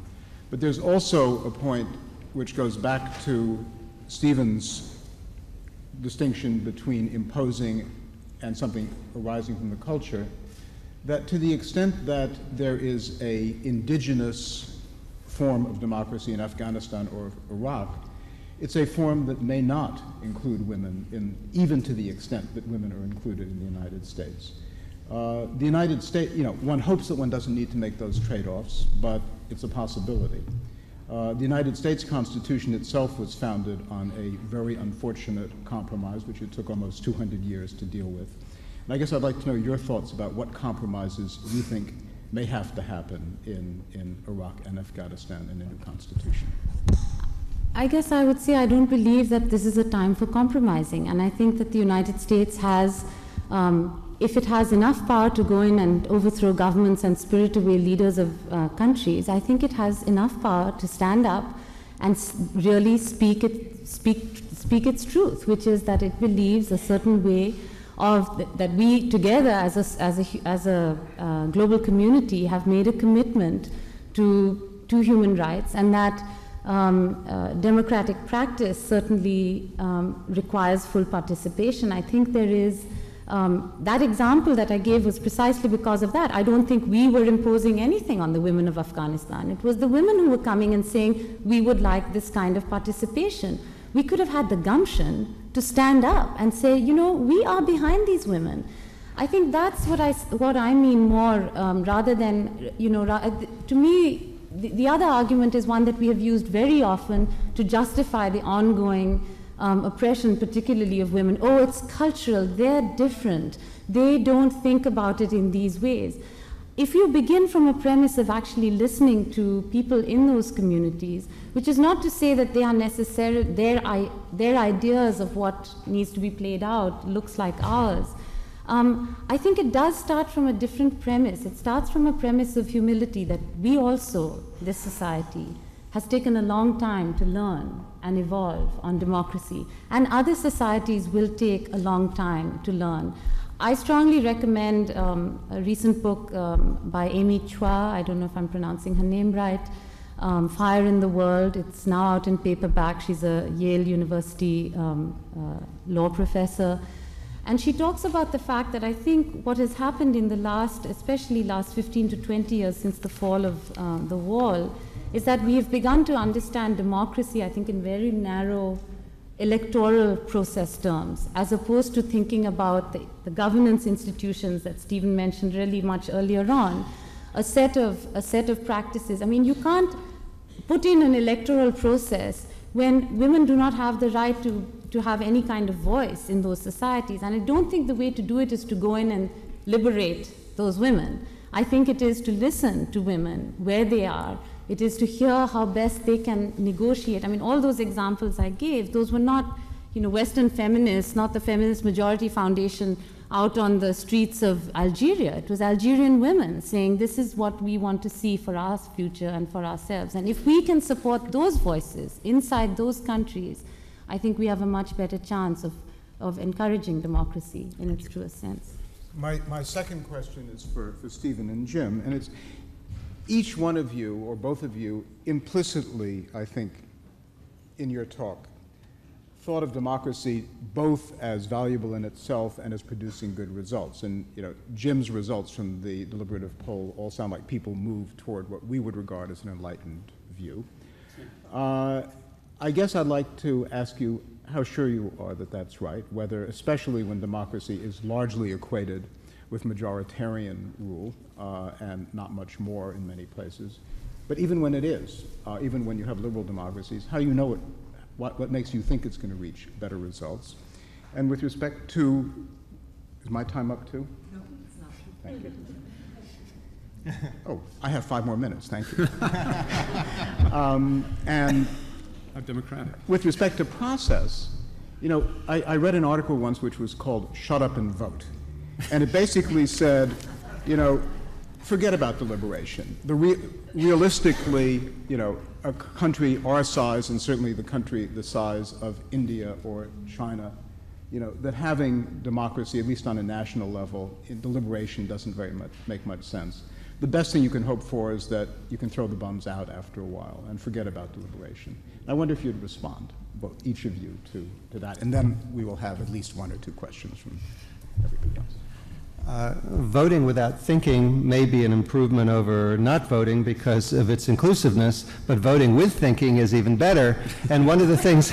But there's also a point which goes back to Stephen's distinction between imposing and something arising from the culture, that to the extent that there is an indigenous form of democracy in Afghanistan or Iraq, it's a form that may not include women, even to the extent that women are included in the United States. The United States, one hopes that one doesn't need to make those trade-offs, but it's a possibility. The United States Constitution itself was founded on a very unfortunate compromise, which it took almost 200 years to deal with. And I guess I'd like to know your thoughts about what compromises you think may have to happen in Iraq and Afghanistan in a new constitution. I guess I would say I don't believe that this is a time for compromising. And I think that the United States has, if it has enough power to go in and overthrow governments and spirit away leaders of countries, I think it has enough power to stand up and really speak its truth, which is that it believes a certain way of that we together as a global community have made a commitment to human rights, and that democratic practice certainly requires full participation. I think there is, that example that I gave was precisely because of that. I don't think we were imposing anything on the women of Afghanistan. It was the women who were coming and saying, we would like this kind of participation. We could have had the gumption to stand up and say, you know, we are behind these women. I think that's what I mean more, rather than, you know, to me, the other argument is one that we have used very often to justify the ongoing oppression, particularly of women. Oh, it's cultural, they're different. They don't think about it in these ways. If you begin from a premise of actually listening to people in those communities, which is not to say that they are necessarily, their ideas of what needs to be played out looks like ours, I think it does start from a different premise. It starts from a premise of humility that we also, this society, has taken a long time to learn and evolve on democracy, and other societies will take a long time to learn. I strongly recommend a recent book by Amy Chua, I don't know if I'm pronouncing her name right, Fire in the World. It's now out in paperback. She's a Yale University law professor. And she talks about the fact that I think what has happened in the last, especially last 15 to 20 years since the fall of the wall, is that we have begun to understand democracy, I think, in very narrow electoral process terms, as opposed to thinking about the governance institutions that Stephen mentioned really much earlier on, a set of practices. I mean, you can't put in an electoral process when women do not have the right to have any kind of voice in those societies. And I don't think the way to do it is to go in and liberate those women. I think it is to listen to women where they are. It is to hear how best they can negotiate. I mean, all those examples I gave, those were not, you know, Western feminists, not the Feminist Majority Foundation out on the streets of Algeria. It was Algerian women saying, this is what we want to see for our future and for ourselves. And if we can support those voices inside those countries, I think we have a much better chance of encouraging democracy in its truest sense. My second question is for Stephen and Jim, and it's each one of you, or both of you, implicitly, I think, in your talk, thought of democracy both as valuable in itself and as producing good results. And you know, Jim's results from the deliberative poll all sound like people move toward what we would regard as an enlightened view. I guess I'd like to ask you how sure you are that that's right, whether, especially when democracy is largely equated with majoritarian rule and not much more in many places, but even when it is, even when you have liberal democracies, how you know it, what makes you think it's going to reach better results. And with respect to, is my time up too? No, it's not. Thank you. Oh, I have 5 more minutes, thank you. And How democratic. with respect to process, you know, I read an article once which was called Shut Up and Vote. And it basically said, you know, forget about deliberation. Realistically, you know, a country our size, and certainly the size of India or China, you know, that having democracy, at least on a national level, in deliberation doesn't make much sense. The best thing you can hope for is that you can throw the bums out after a while and forget about deliberation. I wonder if you'd respond, each of you, to that, and then we will have at least 1 or 2 questions from everybody else. Voting without thinking may be an improvement over not voting because of its inclusiveness, but voting with thinking is even better. And one of the things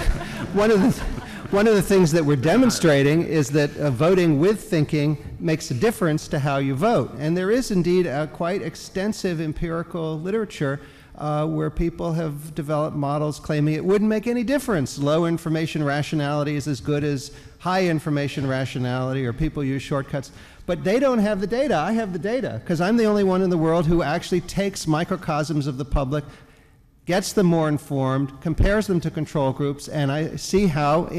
that we're demonstrating is that voting with thinking makes a difference to how you vote. And there is indeed a quite extensive empirical literature where people have developed models claiming it wouldn't make any difference. Low information rationality is as good as high information rationality, or people use shortcuts. But they don't have the data. I have the data, because I'm the only one in the world who actually takes microcosms of the public gets them more informed, compares them to control groups, and I see how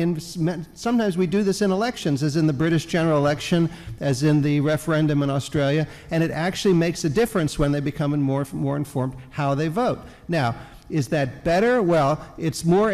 sometimes we do this in elections, as in the British general election, as in the referendum in Australia, and it actually makes a difference when they become more informed how they vote. Now, is that better? Well, it's more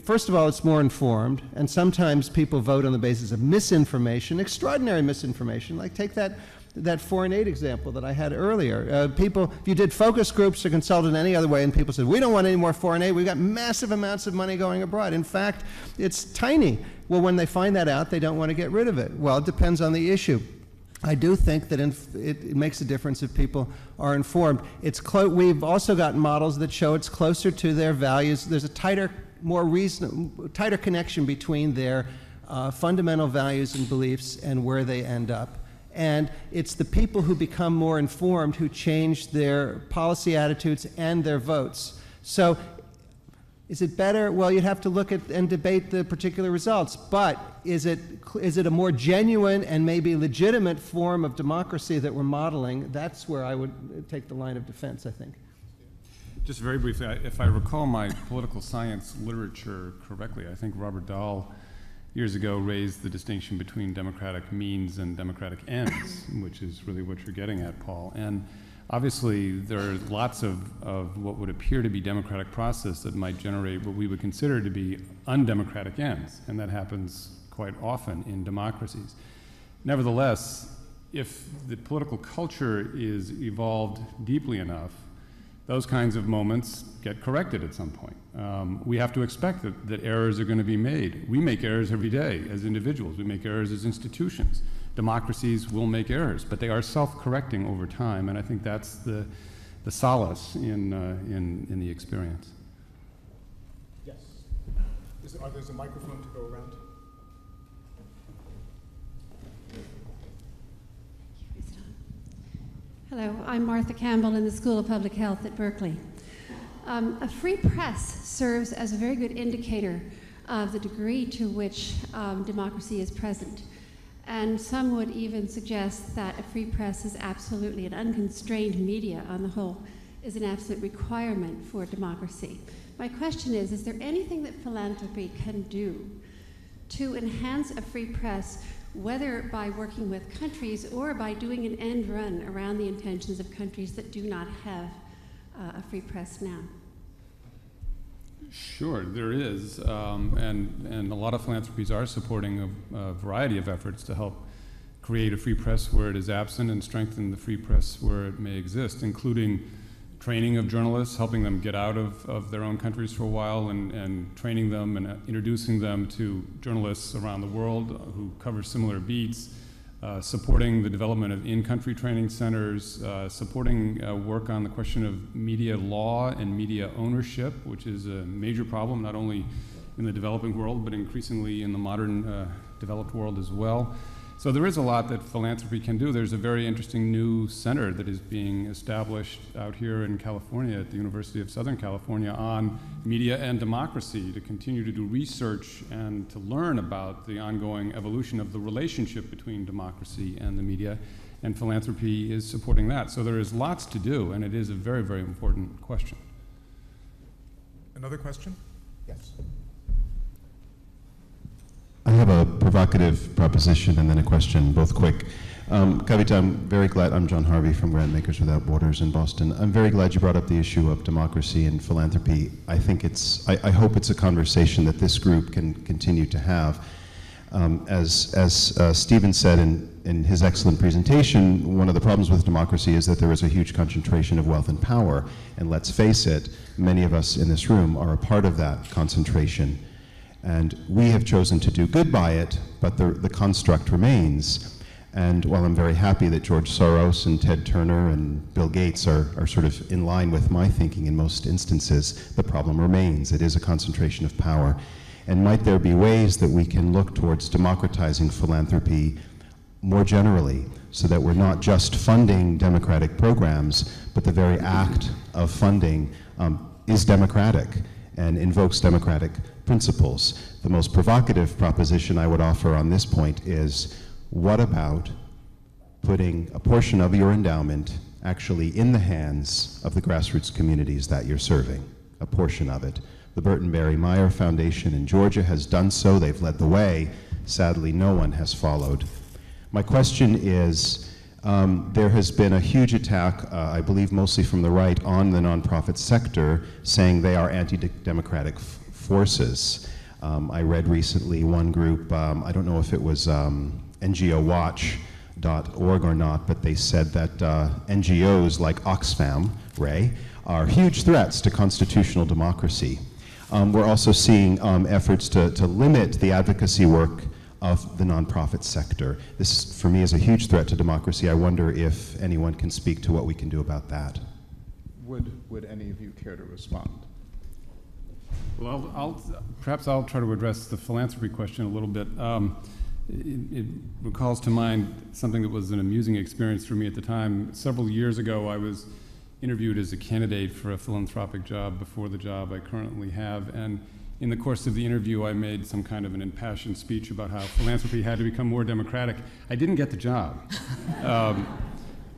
first of all, it's more informed, and sometimes people vote on the basis of misinformation, extraordinary misinformation. Like take that foreign aid example that I had earlier. People, if you did focus groups or consulted any other way, and people said, we don't want any more foreign aid, we've got massive amounts of money going abroad. In fact, it's tiny. Well, when they find that out, they don't want to get rid of it. Well, it depends on the issue. I do think that it makes a difference if people are informed. We've also got models that show it's closer to their values. There's a tighter connection between their fundamental values and beliefs and where they end up. And it's the people who become more informed who change their policy attitudes and their votes. So is it better? Well, you'd have to look at and debate the particular results. But is it a more genuine and maybe legitimate form of democracy that we're modeling? That's where I would take the line of defense, I think. Just very briefly, if I recall my political science literature correctly, I think Robert Dahl years ago raised the distinction between democratic means and democratic ends, which is really what you're getting at, Paul. And obviously, there are lots of what would appear to be democratic process that might generate what we would consider to be undemocratic ends, and that happens quite often in democracies. Nevertheless, if the political culture is evolved deeply enough, those kinds of moments get corrected at some point. We have to expect that errors are going to be made. We make errors every day as individuals. We make errors as institutions. Democracies will make errors, but they are self-correcting over time, and I think that's the solace in the experience. Yes. There's a microphone to go around. Hello, I'm Martha Campbell in the School of Public Health at Berkeley. A free press serves as a very good indicator of the degree to which democracy is present. And some would even suggest that a free press is absolutely, an unconstrained media on the whole, is an absolute requirement for democracy. My question is there anything that philanthropy can do to enhance a free press, whether by working with countries or by doing an end run around the intentions of countries that do not have a free press now? Sure, there is, and a lot of philanthropies are supporting a variety of efforts to help create a free press where it is absent and strengthen the free press where it may exist, including training of journalists, helping them get out of their own countries for a while and training them and introducing them to journalists around the world who cover similar beats, supporting the development of in-country training centers, supporting work on the question of media law and media ownership, which is a major problem not only in the developing world but increasingly in the modern developed world as well. So there is a lot that philanthropy can do. There's a very interesting new center that is being established out here in California at the University of Southern California on media and democracy to continue to do research and to learn about the ongoing evolution of the relationship between democracy and the media, and philanthropy is supporting that. So there is lots to do, and it is a very, very important question. Another question? Yes. I have a provocative proposition and then a question, both quick. Kavita, I'm very glad, I'm John Harvey from Grantmakers Without Borders in Boston. I'm very glad you brought up the issue of democracy and philanthropy. I think I hope it's a conversation that this group can continue to have. As Stephen said in his excellent presentation, one of the problems with democracy is that there is a huge concentration of wealth and power. And let's face it, many of us in this room are a part of that concentration. And we have chosen to do good by it, but the construct remains. And while I'm very happy that George Soros and Ted Turner and Bill Gates are sort of in line with my thinking in most instances, the problem remains. It is a concentration of power. And might there be ways that we can look towards democratizing philanthropy more generally, so that we're not just funding democratic programs, but the very act of funding is democratic and invokes democratic principles. The most provocative proposition I would offer on this point is, what about putting a portion of your endowment actually in the hands of the grassroots communities that you're serving, a portion of it. The Burton Barry Meyer Foundation in Georgia has done so. They've led the way. Sadly, no one has followed. My question is, there has been a huge attack, I believe mostly from the right, on the nonprofit sector, saying they are anti-democratic forces. I read recently one group, I don't know if it was NGOWatch.org or not, but they said that NGOs like Oxfam, Ray, are huge threats to constitutional democracy. We're also seeing efforts to limit the advocacy work of the nonprofit sector. This, for me, is a huge threat to democracy. I wonder if anyone can speak to what we can do about that. Would any of you care to respond? Well, perhaps I'll try to address the philanthropy question a little bit. It recalls to mind something that was an amusing experience for me at the time. Several years ago, I was interviewed as a candidate for a philanthropic job before the job I currently have, and in the course of the interview, I made some kind of an impassioned speech about how philanthropy had to become more democratic. I didn't get the job.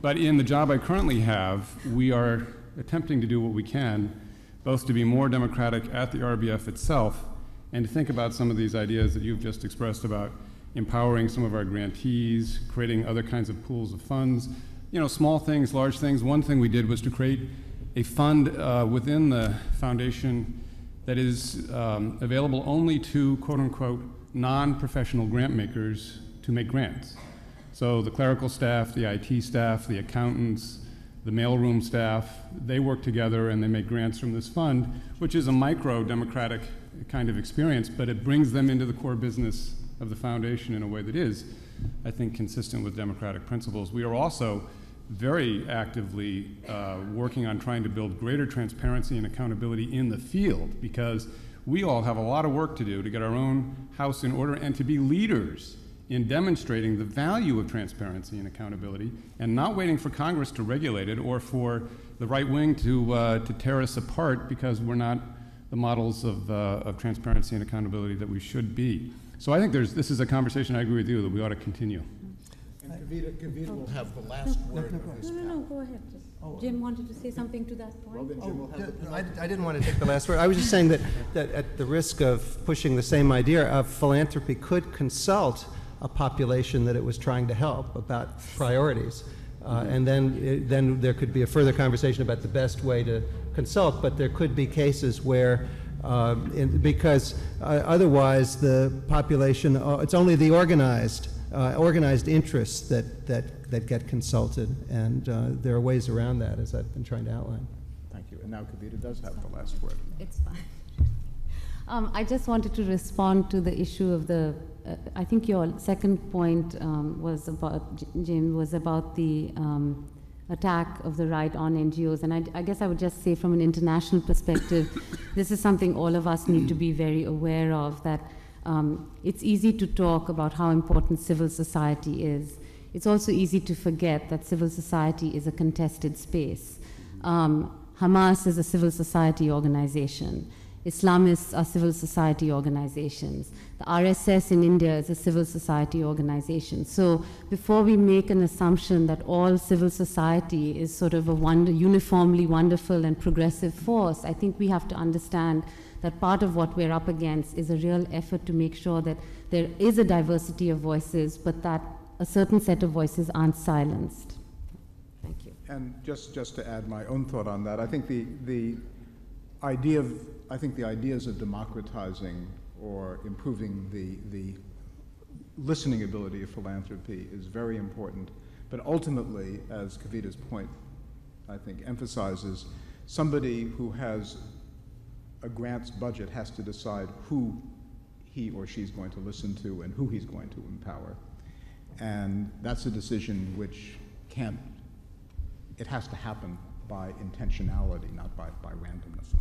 But in the job I currently have, we are attempting to do what we can, both to be more democratic at the RBF itself and to think about some of these ideas that you've just expressed about empowering some of our grantees, creating other kinds of pools of funds, you know, small things, large things. One thing we did was to create a fund within the foundation that is available only to, quote unquote, non-professional grant makers to make grants. So the clerical staff, the IT staff, the accountants, the mailroom staff, they work together and they make grants from this fund, which is a micro-democratic kind of experience, but it brings them into the core business of the foundation in a way that is, I think, consistent with democratic principles. We are also very actively working on trying to build greater transparency and accountability in the field, because we all have a lot of work to do to get our own house in order and to be leaders in demonstrating the value of transparency and accountability, and not waiting for Congress to regulate it or for the right wing to tear us apart because we're not the models of transparency and accountability that we should be. So I think this is a conversation, I agree with you, that we ought to continue. Kavita will have the last word of this panel. No, go ahead. Jim wanted to say something to that point. Well, then Jim will have the I didn't want to take the last word. I was just saying that at the risk of pushing the same idea, philanthropy could consult a population that it was trying to help about priorities. And then there could be a further conversation about the best way to consult, but there could be cases where, because otherwise the population, it's only the organized interests that get consulted, and there are ways around that, as I've been trying to outline. Thank you. And now Kavita does have the last word. It's fine. I just wanted to respond to the issue of the, I think your second point was about, Jim, was about the attack of the right on NGOs. And I guess I would just say from an international perspective, this is something all of us need to be very aware of, that it's easy to talk about how important civil society is. It's also easy to forget that civil society is a contested space. Hamas is a civil society organization. Islamists are civil society organizations. The RSS in India is a civil society organization. So before we make an assumption that all civil society is sort of a uniformly wonderful and progressive force, I think we have to understand that part of what we're up against is a real effort to make sure that there is a diversity of voices, but that a certain set of voices aren't silenced. Thank you. And just to add my own thought on that, I think the ideas of democratizing or improving the listening ability of philanthropy is very important. But ultimately, as Kavita's point, I think, emphasizes, somebody who has a grants budget has to decide who he or she's going to listen to and who he's going to empower. And that's a decision which it has to happen by intentionality, not by randomness.